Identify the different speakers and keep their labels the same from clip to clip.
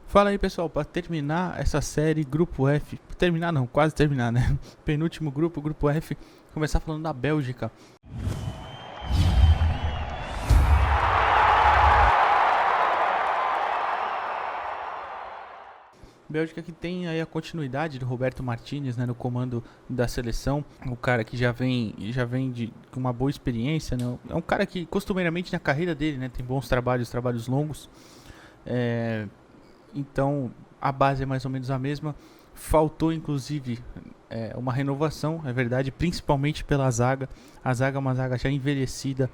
Speaker 1: Fala aí, pessoal, para terminar essa série Grupo F, terminar não, quase terminar, né? Penúltimo grupo, Grupo F, começar falando da Bélgica. Bélgica que tem aí a continuidade do Roberto Martínez, né, no comando da seleção, o cara que já vem com uma boa experiência, né? É um cara que costumeiramente na carreira dele, né, tem bons trabalhos longos. É, então a base é mais ou menos a mesma. Faltou inclusive uma renovação, é verdade, principalmente pela zaga. A zaga é uma zaga já envelhecida,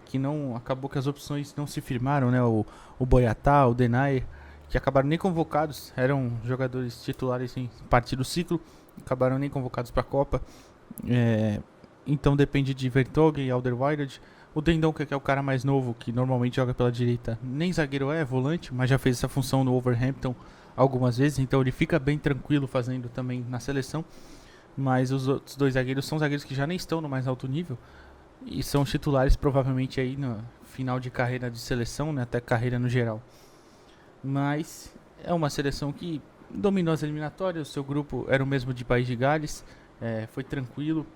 Speaker 1: que não acabou que as opções não se firmaram, né? O Boyatá, o Denayer, que acabaram nem convocados, eram jogadores titulares em parte do ciclo, acabaram nem convocados para a Copa. É, então depende de Vertonghen e Alderweireld. O Dendoncker, que é o cara mais novo, que normalmente joga pela direita, nem zagueiro é volante, mas já fez essa função no Wolverhampton algumas vezes, então ele fica bem tranquilo fazendo também na seleção. Mas os outros dois zagueiros são zagueiros que já nem estão no mais alto nível e são titulares provavelmente aí no final de carreira de seleção, né, até carreira no geral. Mas é uma seleção que dominou as eliminatórias, o seu grupo era o mesmo de País de Gales, foi tranquilo,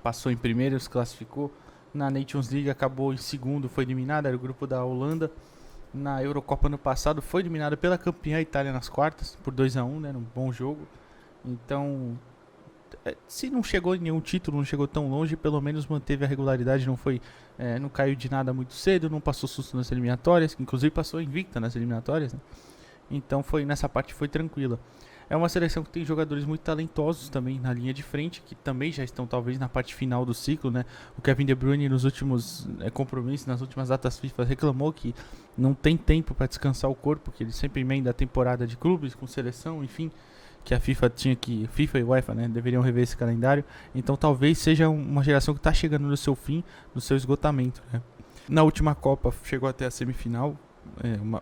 Speaker 1: passou em primeiro, se classificou. Na Nations League acabou em segundo, foi eliminada, era o grupo da Holanda. Na Eurocopa ano passado foi eliminada pela campeã Itália nas quartas, por 2-1, né, num bom jogo. Então, se não chegou em nenhum título, não chegou tão longe, pelo menos manteve a regularidade, não caiu de nada muito cedo, não passou susto nas eliminatórias, inclusive passou invicta nas eliminatórias, né? Então foi nessa parte foi tranquila. É uma seleção que tem jogadores muito talentosos também na linha de frente, que também já estão talvez na parte final do ciclo, né? O Kevin De Bruyne nos últimos compromissos, nas últimas datas FIFA, reclamou que não tem tempo para descansar o corpo, que ele sempre emenda a temporada de clubes com seleção, enfim, que a FIFA e UEFA, né, deveriam rever esse calendário. Então talvez seja uma geração que está chegando no seu fim, no seu esgotamento, né? Na última Copa chegou até a semifinal,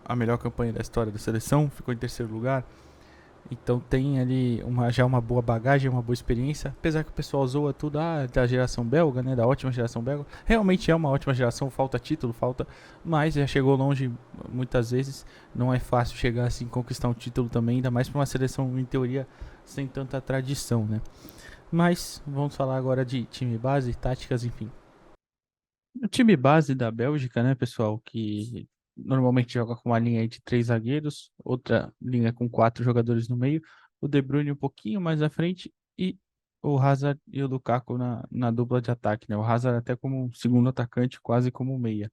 Speaker 1: a melhor campanha da história da seleção, ficou em terceiro lugar. Então tem ali já uma boa bagagem, uma boa experiência. Apesar que o pessoal zoa tudo da geração belga, né? Da ótima geração belga. Realmente é uma ótima geração, falta título, falta. Mas já chegou longe muitas vezes. Não é fácil chegar assim, conquistar um título também, ainda mais para uma seleção, em teoria, sem tanta tradição, né? Mas vamos falar agora de time base, táticas, enfim. O time base da Bélgica, né, pessoal, que normalmente joga com uma linha aí de três zagueiros, outra linha com quatro jogadores no meio, o De Bruyne um pouquinho mais à frente e o Hazard e o Lukaku na dupla de ataque, né? O Hazard até como um segundo atacante, quase como um meia.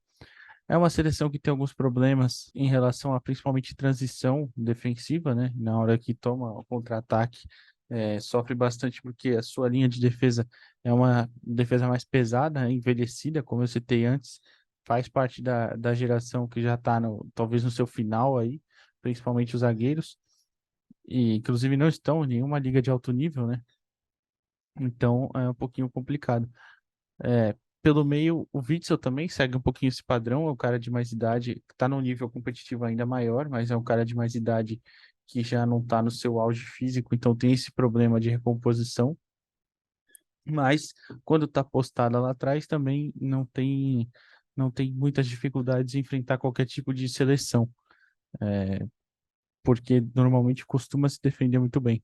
Speaker 1: É uma seleção que tem alguns problemas em relação a principalmente transição defensiva, né? Na hora que toma o contra-ataque, sofre bastante porque a sua linha de defesa é uma defesa mais pesada, envelhecida, como eu citei antes, faz parte da geração que já está talvez no seu final aí, principalmente os zagueiros, e inclusive não estão em nenhuma liga de alto nível, né? Então é um pouquinho complicado. É, pelo meio, o Witsel também segue um pouquinho esse padrão, é um cara de mais idade, está num nível competitivo ainda maior, mas é um cara de mais idade que já não está no seu auge físico, então tem esse problema de recomposição. Mas quando está postada lá atrás também não tem muitas dificuldades em enfrentar qualquer tipo de seleção, porque normalmente costuma se defender muito bem.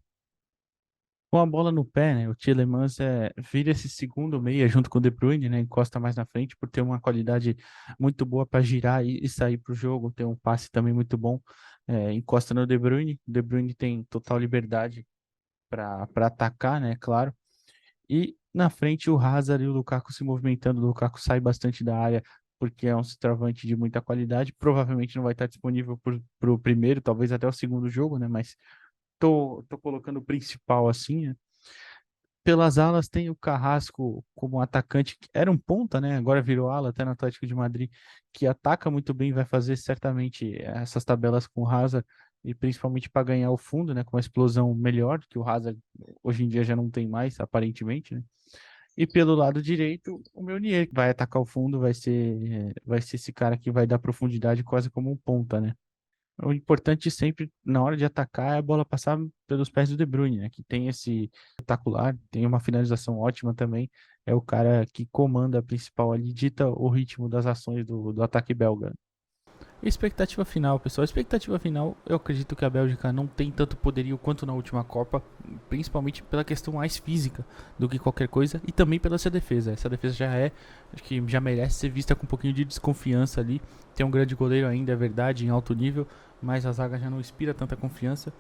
Speaker 1: Com a bola no pé, né, o Tielemans vira esse segundo meia junto com o De Bruyne, né, encosta mais na frente por ter uma qualidade muito boa para girar e sair para o jogo, tem um passe também muito bom, encosta no De Bruyne, o De Bruyne tem total liberdade para atacar, né, claro, e na frente o Hazard e o Lukaku se movimentando, o Lukaku sai bastante da área porque é um centroavante de muita qualidade, provavelmente não vai estar disponível para o primeiro, talvez até o segundo jogo, né, mas tô colocando o principal assim, né? Pelas alas tem o Carrasco como atacante, que era um ponta, né? Agora virou ala até no Atlético de Madrid, que ataca muito bem, vai fazer certamente essas tabelas com o Hazard, e principalmente para ganhar o fundo, né? Com uma explosão melhor, que o Hazard hoje em dia já não tem mais, aparentemente, né? E pelo lado direito, o Meunier, que vai atacar o fundo, vai ser esse cara que vai dar profundidade quase como um ponta, né? O importante sempre, na hora de atacar, é a bola passar pelos pés do De Bruyne, né? Que tem esse espetacular, tem uma finalização ótima também. É o cara que comanda a principal ali, dita o ritmo das ações do ataque belga. Expectativa final, pessoal. Expectativa final, eu acredito que a Bélgica não tem tanto poderio quanto na última Copa, principalmente pela questão mais física do que qualquer coisa e também pela sua defesa. Essa defesa acho que já merece ser vista com um pouquinho de desconfiança ali. Tem um grande goleiro ainda, é verdade, em alto nível, mas a zaga já não inspira tanta confiança.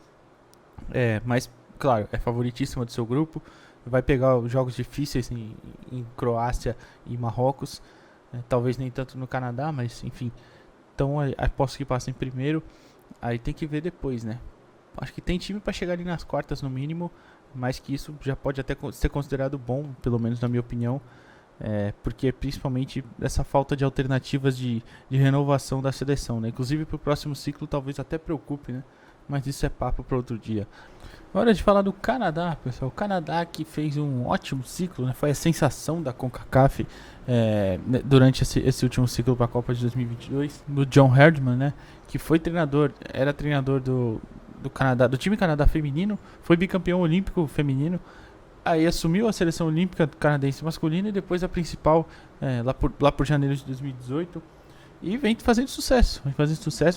Speaker 1: Mas claro, é favoritíssima do seu grupo. Vai pegar os jogos difíceis em Croácia e Marrocos. Talvez nem tanto no Canadá, mas enfim. Então aposto que passa em primeiro. Aí tem que ver depois, né? Acho que tem time para chegar ali nas quartas no mínimo, mas que isso já pode até ser considerado bom, pelo menos na minha opinião. Porque principalmente essa falta de alternativas de renovação da seleção, né? Inclusive para o próximo ciclo talvez até preocupe, né? Mas isso é papo para outro dia. Hora de falar do Canadá, pessoal. O Canadá que fez um ótimo ciclo, né? Foi a sensação da CONCACAF durante esse último ciclo para a Copa de 2022. Do John Herdman, né? Que foi era treinador do Canadá, do time Canadá feminino, foi bicampeão olímpico feminino. Aí assumiu a seleção olímpica canadense masculina e depois a principal lá por janeiro de 2018. E vem fazendo sucesso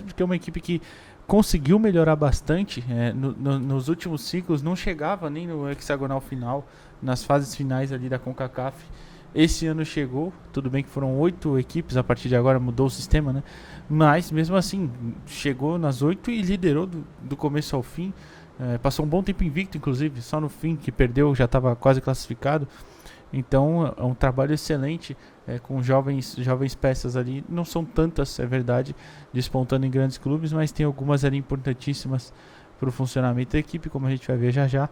Speaker 1: porque é uma equipe que conseguiu melhorar bastante nos últimos ciclos, não chegava nem no hexagonal final, nas fases finais ali da CONCACAF. Esse ano chegou, tudo bem que foram 8 equipes, a partir de agora mudou o sistema, né? Mas mesmo assim, chegou nas 8 e liderou do começo ao fim. Passou um bom tempo invicto, inclusive, só no fim que perdeu, já estava quase classificado. Então é um trabalho excelente com jovens peças ali. Não são tantas, é verdade, despontando em grandes clubes, mas tem algumas ali importantíssimas para o funcionamento da equipe, como a gente vai ver já já.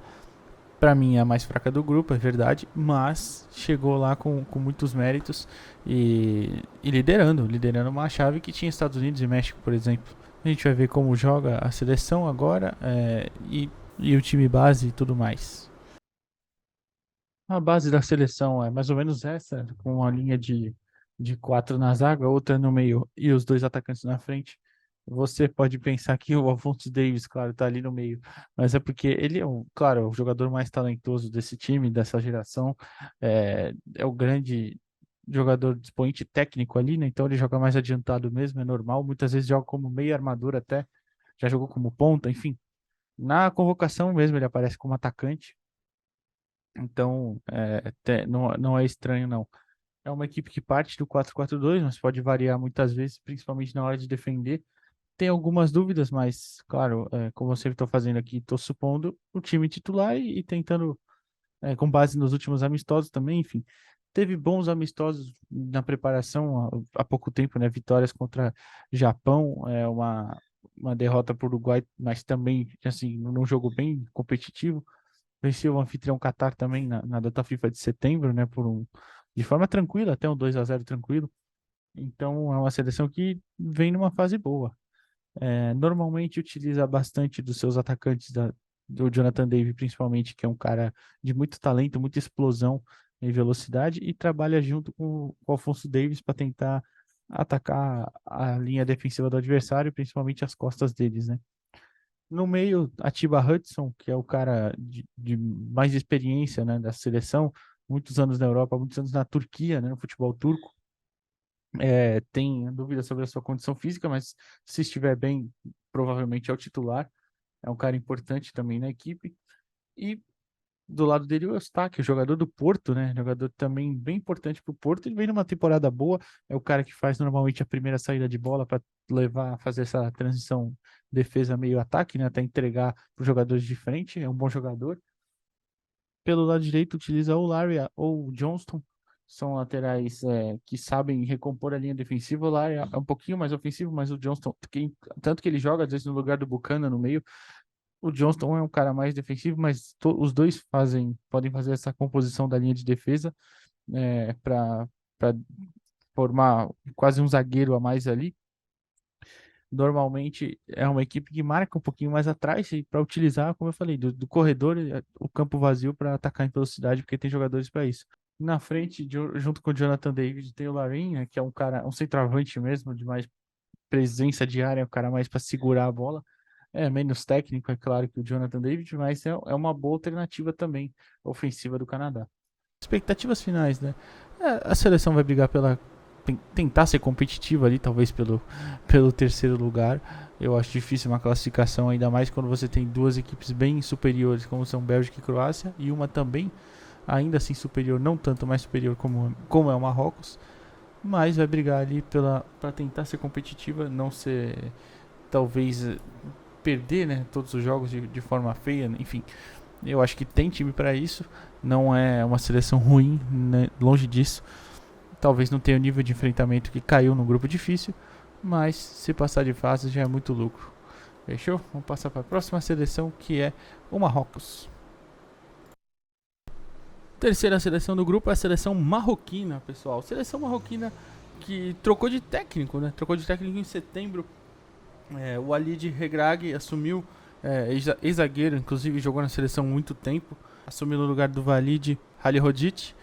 Speaker 1: Para mim é a mais fraca do grupo, é verdade, mas chegou lá com muitos méritos e liderando uma chave que tinha Estados Unidos e México, por exemplo. A gente vai ver como joga a seleção agora e o time base e tudo mais. A base da seleção é mais ou menos essa, com uma linha de quatro na zaga, outra no meio e os dois atacantes na frente. Você pode pensar que o Alphonso Davies, claro, está ali no meio, mas é porque ele é, claro, o jogador mais talentoso desse time, dessa geração, é o grande jogador de expoente técnico ali, né? Então ele joga mais adiantado mesmo, é normal. Muitas vezes joga como meio armadura até, já jogou como ponta, enfim. Na convocação mesmo ele aparece como atacante. Então, não é estranho, não. É uma equipe que parte do 4-4-2, mas pode variar muitas vezes, principalmente na hora de defender. Tem algumas dúvidas, mas, claro, como eu sempre estou fazendo aqui, estou supondo o time titular e tentando, com base nos últimos amistosos também, enfim. Teve bons amistosos na preparação há pouco tempo, né? Vitórias contra Japão, uma derrota para o Uruguai, mas também, assim, num jogo bem competitivo. Venceu o anfitrião Qatar também na data FIFA de setembro, né? De forma tranquila, até um 2-0 tranquilo. Então é uma seleção que vem numa fase boa. Normalmente utiliza bastante dos seus atacantes, do Jonathan David, principalmente, que é um cara de muito talento, muita explosão e velocidade, e trabalha junto com o Alphonso Davies para tentar atacar a linha defensiva do adversário, principalmente as costas deles, né? No meio, Atiba Hudson, que é o cara de mais experiência, né, da seleção, muitos anos na Europa, muitos anos na Turquia, né, no futebol turco. Tem dúvida sobre a sua condição física, mas se estiver bem, provavelmente é o titular. É um cara importante também na equipe. E do lado dele o Eustáquio, jogador do Porto, né? Jogador também bem importante para o Porto. Ele vem numa temporada boa, é o cara que faz normalmente a primeira saída de bola para fazer essa transição defesa meio ataque, né? Até entregar para os jogadores de frente. É um bom jogador. Pelo lado direito utiliza ou o Larry ou o Johnston. São laterais que sabem recompor a linha defensiva. O Larry é um pouquinho mais ofensivo, mas o Johnston, tanto que ele joga às vezes no lugar do Buchanan no meio. O Johnston é um cara mais defensivo, mas os dois podem fazer essa composição da linha de defesa para formar quase um zagueiro a mais ali. Normalmente é uma equipe que marca um pouquinho mais atrás para utilizar, como eu falei, do corredor, o campo vazio para atacar em velocidade, porque tem jogadores para isso. Na frente, junto com o Jonathan David, tem o Larin, né, que é um cara, um centroavante mesmo, de mais presença de área, um cara mais para segurar a bola. É menos técnico, é claro, que o Jonathan David, mas é uma boa alternativa também ofensiva do Canadá. Expectativas finais, né? A seleção vai brigar tentar ser competitivo ali, talvez pelo terceiro lugar. Eu acho difícil uma classificação, ainda mais quando você tem duas equipes bem superiores, como são Bélgica e Croácia, e uma também, ainda assim superior, não tanto mais superior como é o Marrocos, mas vai brigar ali para tentar ser competitiva, não ser, talvez, perder, né, todos os jogos de forma feia, enfim. Eu acho que tem time para isso, não é uma seleção ruim, né, longe disso. Talvez não tenha o nível de enfrentamento que caiu no grupo difícil, mas se passar de fase já é muito lucro. Fechou? Vamos passar para a próxima seleção, que é o Marrocos. Terceira seleção do grupo é a seleção marroquina, pessoal. Seleção marroquina que trocou de técnico, né? Trocou de técnico em setembro. O Walid Regragui assumiu, ex-zagueiro, inclusive jogou na seleção há muito tempo. Assumiu no lugar do Walid Halilhodžić,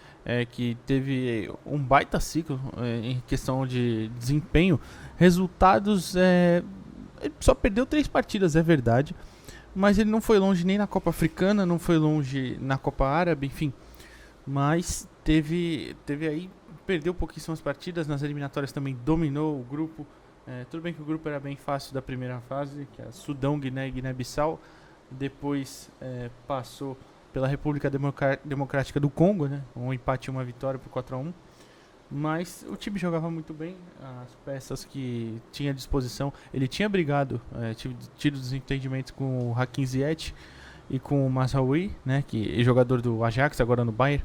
Speaker 1: que teve um baita ciclo em questão de desempenho. Resultados, ele só perdeu 3 partidas, é verdade. Mas ele não foi longe nem na Copa Africana, não foi longe na Copa Árabe, enfim. Mas teve aí, perdeu pouquíssimas partidas, nas eliminatórias também dominou o grupo. Tudo bem que o grupo era bem fácil da primeira fase, que é Sudão, Guiné e Guiné-Bissau. Depois passou pela República Democrática do Congo, né? Um empate e uma vitória por 4-1. Mas o time jogava muito bem, as peças que tinha à disposição. Ele tinha brigado, tido desentendimentos com o Hakim Ziyech e com o Mazraoui, né, que é jogador do Ajax, agora no Bayern.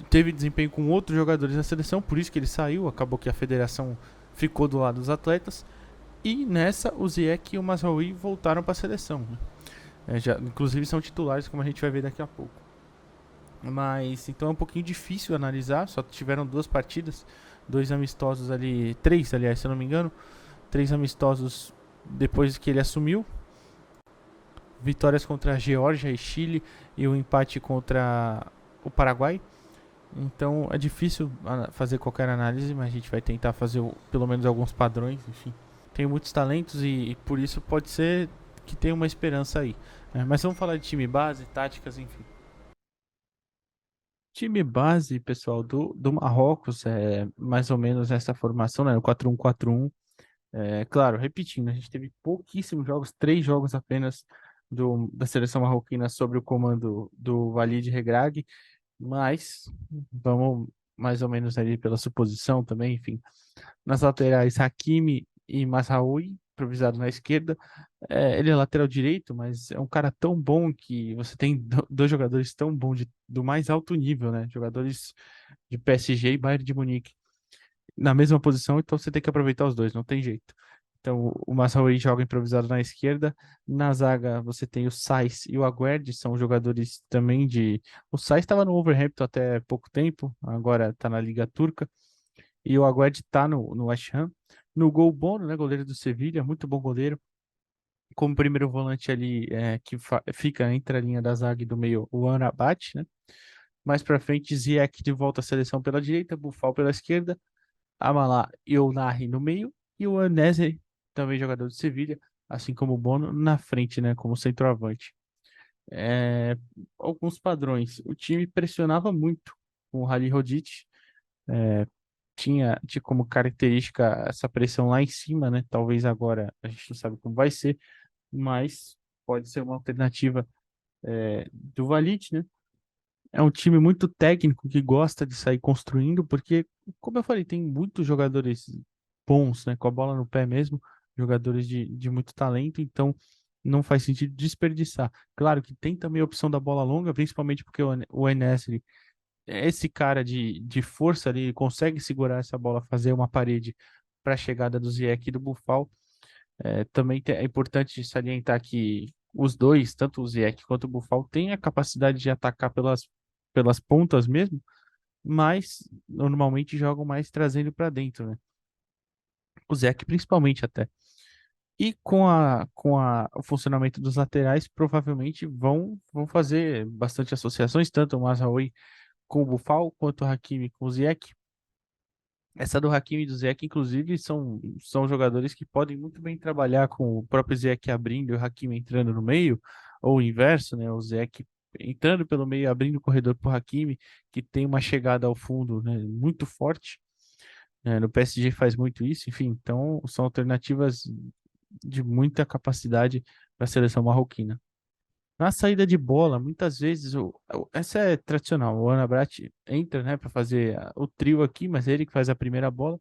Speaker 1: Teve desempenho com outros jogadores da seleção, por isso que ele saiu. Acabou que a federação ficou do lado dos atletas. E nessa, o Ziyech e o Mazraoui voltaram para a seleção, né? Inclusive são titulares, como a gente vai ver daqui a pouco. Mas então é um pouquinho difícil analisar. Só tiveram 2 partidas, 2 amistosos ali, 3 aliás, se eu não me engano, 3 amistosos depois que ele assumiu. Vitórias contra a Geórgia e Chile e o empate contra o Paraguai. Então é difícil fazer qualquer análise, mas a gente vai tentar fazer pelo menos alguns padrões. Enfim, tem muitos talentos e por isso pode ser que tenha uma esperança aí, né? Mas vamos falar de time base, táticas, enfim. Time base, pessoal, do Marrocos é mais ou menos essa formação, né? O 4-1-4-1. Claro, repetindo, a gente teve pouquíssimos jogos, 3 jogos apenas da seleção marroquina sob o comando do Walid Regragui, mas vamos mais ou menos ali pela suposição também, enfim. Nas laterais, Hakimi e Mazraoui, improvisado na esquerda. Ele é lateral direito, mas é um cara tão bom que você tem 2 jogadores tão bons do mais alto nível, né? Jogadores de PSG e Bayern de Munique na mesma posição, então você tem que aproveitar os dois, não tem jeito. Então o Mazraoui joga improvisado na esquerda, na zaga você tem o Saïss e o Aguerd, são jogadores também de... O Saïss estava no Wolverhampton até pouco tempo, agora está na Liga Turca, e o Aguerd está no West Ham. No gol, Bono, né, goleiro do Sevilha, muito bom goleiro. Como primeiro volante ali, que fica entre a linha da zaga e do meio, o Amrabat, né? Mais pra frente, Ziyech de volta à seleção pela direita, Buffal pela esquerda, Amalá e o Nahi no meio, e o Enesri, também jogador do Sevilha, assim como o Bono, na frente, né, como centroavante. É, Alguns padrões. O time pressionava muito com o Halilhodžić, é, tinha como característica essa pressão lá em cima, né? Talvez agora a gente não sabe como vai ser, mas pode ser uma alternativa do Walid, né? É um time muito técnico que gosta de sair construindo, porque, como eu falei, tem muitos jogadores bons, né? Com a bola no pé mesmo, jogadores de muito talento, então não faz sentido desperdiçar. Claro que tem também a opção da bola longa, principalmente porque o Enesri é esse cara de força ali, ele consegue segurar essa bola, fazer uma parede para a chegada do Ziyech e do Buffal. Também é importante salientar que os dois, tanto o Ziyech quanto o Buffal, têm a capacidade de atacar pelas pontas mesmo, mas normalmente jogam mais trazendo para dentro, né? O Ziyech principalmente até. E o funcionamento dos laterais, provavelmente vão fazer bastante associações, tanto o Mazraoui com o Buffal, quanto o Hakimi com o Ziyech. Essa do Hakimi e do Ziyech, inclusive, são jogadores que podem muito bem trabalhar com o próprio Ziyech abrindo e o Hakimi entrando no meio, ou o inverso, né? O Ziyech entrando pelo meio, abrindo o corredor para o Hakimi, que tem uma chegada ao fundo, né, muito forte. No PSG faz muito isso, enfim, então são alternativas de muita capacidade para a seleção marroquina. Na saída de bola, muitas vezes, essa é tradicional, o Amrabat entra, né, para fazer o trio aqui, mas é ele que faz a primeira bola.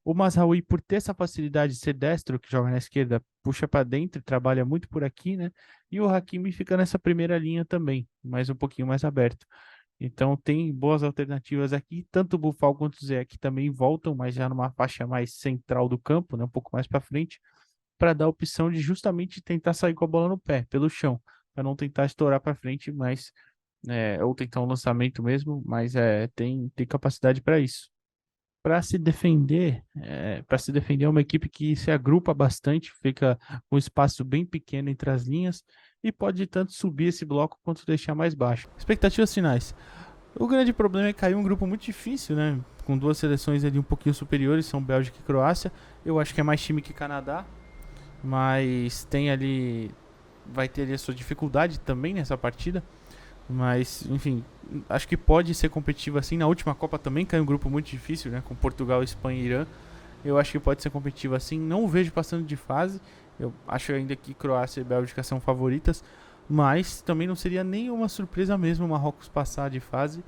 Speaker 1: O Mazraoui, por ter essa facilidade de ser destro, que joga na esquerda, puxa para dentro, trabalha muito por aqui, né? E o Hakimi fica nessa primeira linha também, mais um pouquinho mais aberto. Então tem boas alternativas aqui, tanto o Buffal quanto o Zé que também voltam, mas já numa faixa mais central do campo, né, um pouco mais para frente, para dar a opção de justamente tentar sair com a bola no pé, pelo chão, para não tentar estourar para frente, mas ou tentar um lançamento mesmo, mas tem capacidade para isso. Para se defender é uma equipe que se agrupa bastante, fica com um espaço bem pequeno entre as linhas e pode tanto subir esse bloco quanto deixar mais baixo. Expectativas finais. O grande problema é cair um grupo muito difícil, né? Com duas seleções ali um pouquinho superiores, são Bélgica e Croácia. Eu acho que é mais time que Canadá, mas tem ali, vai ter ali a sua dificuldade também nessa partida. Mas, enfim, acho que pode ser competitivo assim. Na última Copa também caiu um grupo muito difícil, né? Com Portugal, Espanha e Irã. Eu acho que pode ser competitivo assim. Não vejo passando de fase. Eu acho ainda que Croácia e Bélgica são favoritas. Mas também não seria nenhuma surpresa mesmo o Marrocos passar de fase.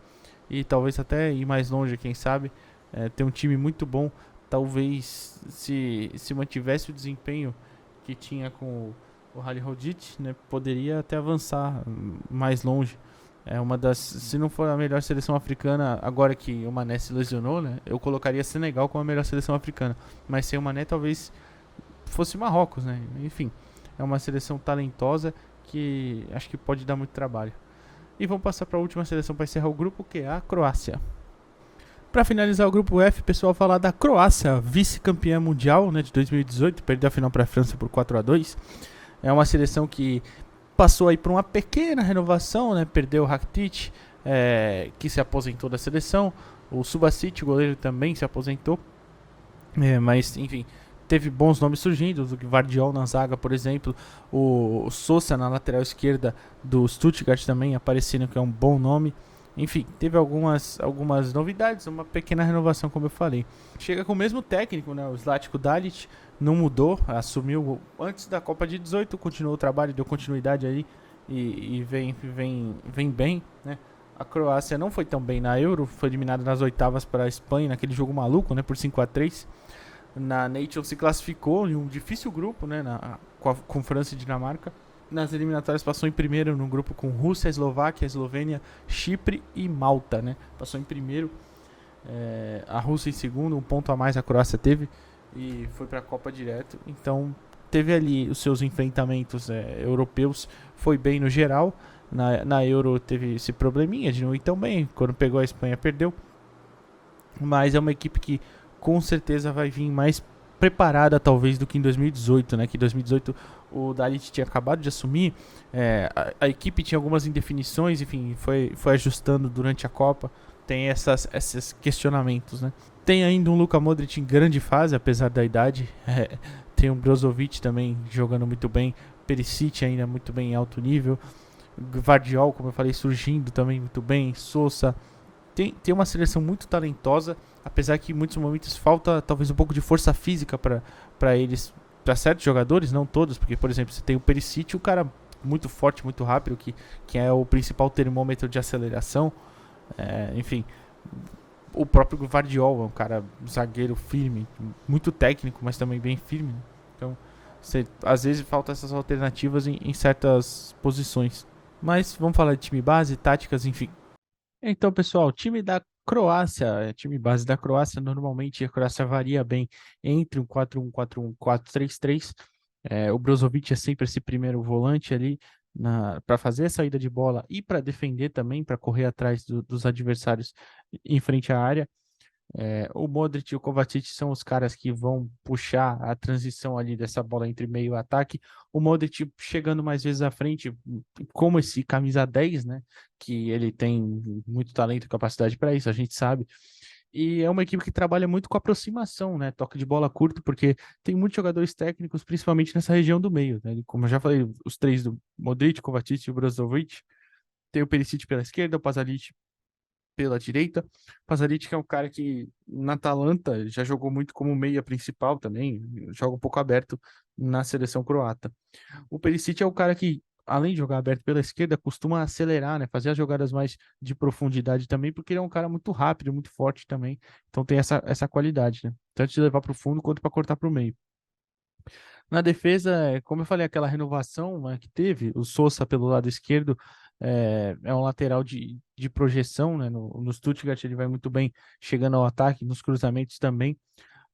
Speaker 1: E talvez até ir mais longe, quem sabe. Ter um time muito bom. Talvez se mantivesse o desempenho que tinha com o Halilhodžić, né? Poderia até avançar mais longe. É uma das, se não for a melhor seleção africana, agora que o Mané se lesionou, né? Eu colocaria Senegal como a melhor seleção africana, mas sem o Mané talvez fosse Marrocos, né? Enfim, é uma seleção talentosa que acho que pode dar muito trabalho. E vamos passar para a última seleção para encerrar o grupo, que é a Croácia. Para finalizar o grupo F, pessoal, falar da Croácia, vice-campeã mundial, né, de 2018, perdeu a final para a França por 4-2. É uma seleção que passou aí por uma pequena renovação, né? Perdeu o Rakitic, que se aposentou da seleção. O Subasic, o goleiro, também se aposentou. Mas, enfim, teve bons nomes surgindo. O Gvardiol na zaga, por exemplo. O Sousa na lateral esquerda do Stuttgart também aparecendo, que é um bom nome. Enfim, teve algumas novidades, uma pequena renovação, como eu falei. Chega com o mesmo técnico, né? O Zlatko Dalic não mudou, assumiu antes da Copa de 18, continuou o trabalho, deu continuidade aí e vem bem, né? A Croácia não foi tão bem na Euro, foi eliminada nas oitavas para a Espanha, naquele jogo maluco, né? Por 5-3. Na Nations se classificou em um difícil grupo, né? Com França e Dinamarca. Nas eliminatórias passou em primeiro no grupo com Rússia, Eslováquia, Eslovênia, Chipre e Malta, né? Passou em primeiro, a Rússia em segundo, um ponto a mais a Croácia teve e foi para a Copa direto. Então teve ali os seus enfrentamentos europeus, foi bem no geral. Na Euro teve esse probleminha de não ir tão bem, quando pegou a Espanha perdeu. Mas é uma equipe que com certeza vai vir mais preparada talvez do que em 2018, né? Que em 2018 o Dalit tinha acabado de assumir, a equipe tinha algumas indefinições, enfim, foi ajustando durante a Copa. Tem esses questionamentos, né? Tem ainda um Luka Modric em grande fase, apesar da idade. Tem um Brozovic também jogando muito bem, Perisic ainda muito bem em alto nível, Gvardiol, como eu falei, surgindo também muito bem, Sousa. Tem uma seleção muito talentosa, apesar que em muitos momentos falta talvez um pouco de força física para eles, para certos jogadores, não todos, porque por exemplo, você tem o Perisic, um cara muito forte, muito rápido, que é o principal termômetro de aceleração. Enfim, o próprio Gvardiol é um cara zagueiro firme, muito técnico, mas também bem firme. Então, às vezes falta essas alternativas em certas posições. Mas vamos falar de time base, táticas, enfim. Então, pessoal, time da Croácia, time base da Croácia, normalmente a Croácia varia bem entre um 4-1-4-1, 4-3-3. O Brozovic é sempre esse primeiro volante ali para fazer a saída de bola e para defender também, para correr atrás dos adversários em frente à área. O Modric e o Kovacic são os caras que vão puxar a transição ali dessa bola entre meio e ataque. O Modric chegando mais vezes à frente, como esse camisa 10, né? Que ele tem muito talento e capacidade para isso, a gente sabe. E é uma equipe que trabalha muito com aproximação, né? Toque de bola curto, porque tem muitos jogadores técnicos, principalmente nessa região do meio, né? Como eu já falei, os três do Modric, Kovacic e o Brozovic, Tem o Perisic pela esquerda, o Pasalic pela direita. Pasalic que é um cara que na Atalanta já jogou muito como meia principal também, joga um pouco aberto na seleção croata. O Perisic é o cara que, além de jogar aberto pela esquerda, costuma acelerar, né? Fazer as jogadas mais de profundidade também, porque ele é um cara muito rápido, muito forte também. Então tem essa qualidade, né? Tanto de levar para o fundo quanto para cortar para o meio. Na defesa, como eu falei, aquela renovação, né, que teve, o Sousa pelo lado esquerdo é um lateral de projeção, né? No Stuttgart ele vai muito bem chegando ao ataque, nos cruzamentos também.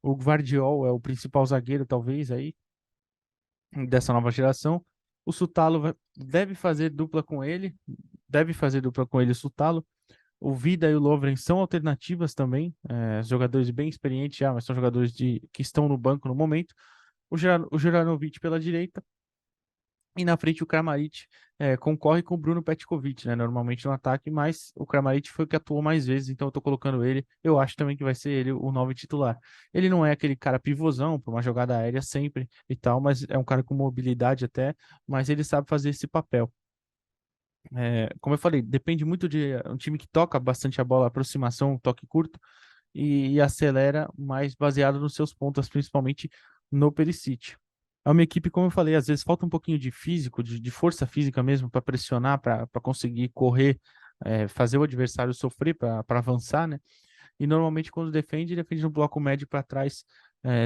Speaker 1: O Gvardiol é o principal zagueiro, talvez, aí, dessa nova geração. O Sutalo deve fazer dupla com ele, o Sutalo. O Vida e o Lovren são alternativas também, jogadores bem experientes já, mas são jogadores que estão no banco no momento. O Juranovic pela direita. E na frente o Kramaric concorre com o Bruno Petkovic, né? Normalmente no ataque, mas o Kramaric foi o que atuou mais vezes, então eu tô colocando ele. Eu acho também que vai ser ele o novo titular. Ele não é aquele cara pivôzão para uma jogada aérea sempre e tal, mas é um cara com mobilidade até, mas ele sabe fazer esse papel. Como eu falei, depende muito de um time que toca bastante a bola, aproximação, toque curto e acelera mais baseado nos seus pontos, principalmente no Perisic. É uma equipe, como eu falei, às vezes falta um pouquinho de físico, de força física mesmo, para pressionar, para conseguir correr, fazer o adversário sofrer para avançar, né? E normalmente quando defende no bloco médio para trás,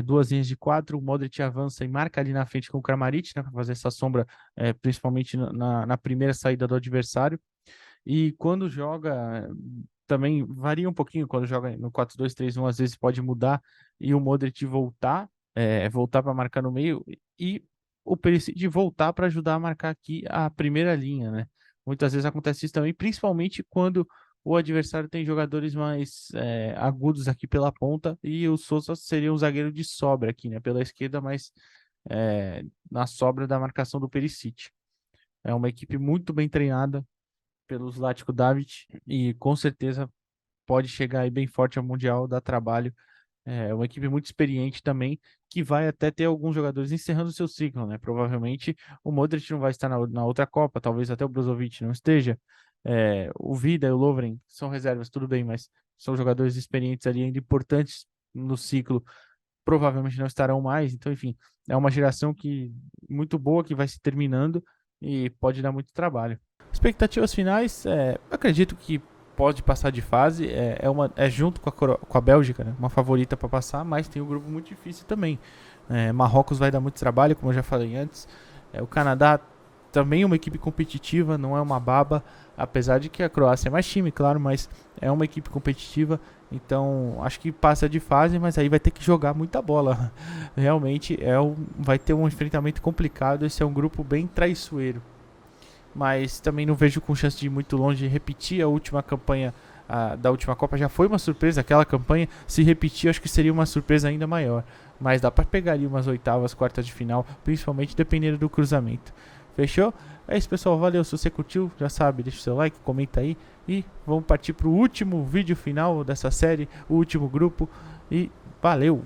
Speaker 1: duas linhas de quatro, o Modric avança e marca ali na frente com o Kramaric, né? Para fazer essa sombra, principalmente na primeira saída do adversário. E quando joga, também varia um pouquinho, quando joga no 4-2-3-1, às vezes pode mudar e o Modric voltar para marcar no meio e o Perisic voltar para ajudar a marcar aqui a primeira linha, né? Muitas vezes acontece isso também, principalmente quando o adversário tem jogadores mais agudos aqui pela ponta e o Sousa seria um zagueiro de sobra aqui, né? Pela esquerda, mas na sobra da marcação do Perisic. É uma equipe muito bem treinada pelo Zlatko Davic e com certeza pode chegar aí bem forte ao Mundial, dar trabalho. É uma equipe muito experiente também, que vai até ter alguns jogadores encerrando o seu ciclo, né? Provavelmente o Modric não vai estar na outra Copa, talvez até o Brozovic não esteja. O Vida e o Lovren são reservas, tudo bem, mas são jogadores experientes ali, ainda importantes no ciclo, provavelmente não estarão mais. Então, enfim, é uma geração muito boa que vai se terminando e pode dar muito trabalho. Expectativas finais, acredito que pode passar de fase, é junto com a Bélgica, né? Uma favorita para passar, mas tem um grupo muito difícil também. Marrocos vai dar muito trabalho, como eu já falei antes. O Canadá também é uma equipe competitiva, não é uma baba, apesar de que a Croácia é mais time, claro, mas é uma equipe competitiva, então acho que passa de fase, mas aí vai ter que jogar muita bola. Realmente vai ter um enfrentamento complicado, esse é um grupo bem traiçoeiro. Mas também não vejo com chance de ir muito longe. Repetir a última campanha da última Copa já foi uma surpresa. Aquela campanha, se repetir, acho que seria uma surpresa ainda maior. Mas dá para pegar ali umas oitavas, quartas de final, principalmente dependendo do cruzamento. Fechou? É isso, pessoal. Valeu. Se você curtiu, já sabe, deixa o seu like, comenta aí. E vamos partir para o último vídeo final dessa série, o último grupo. E valeu!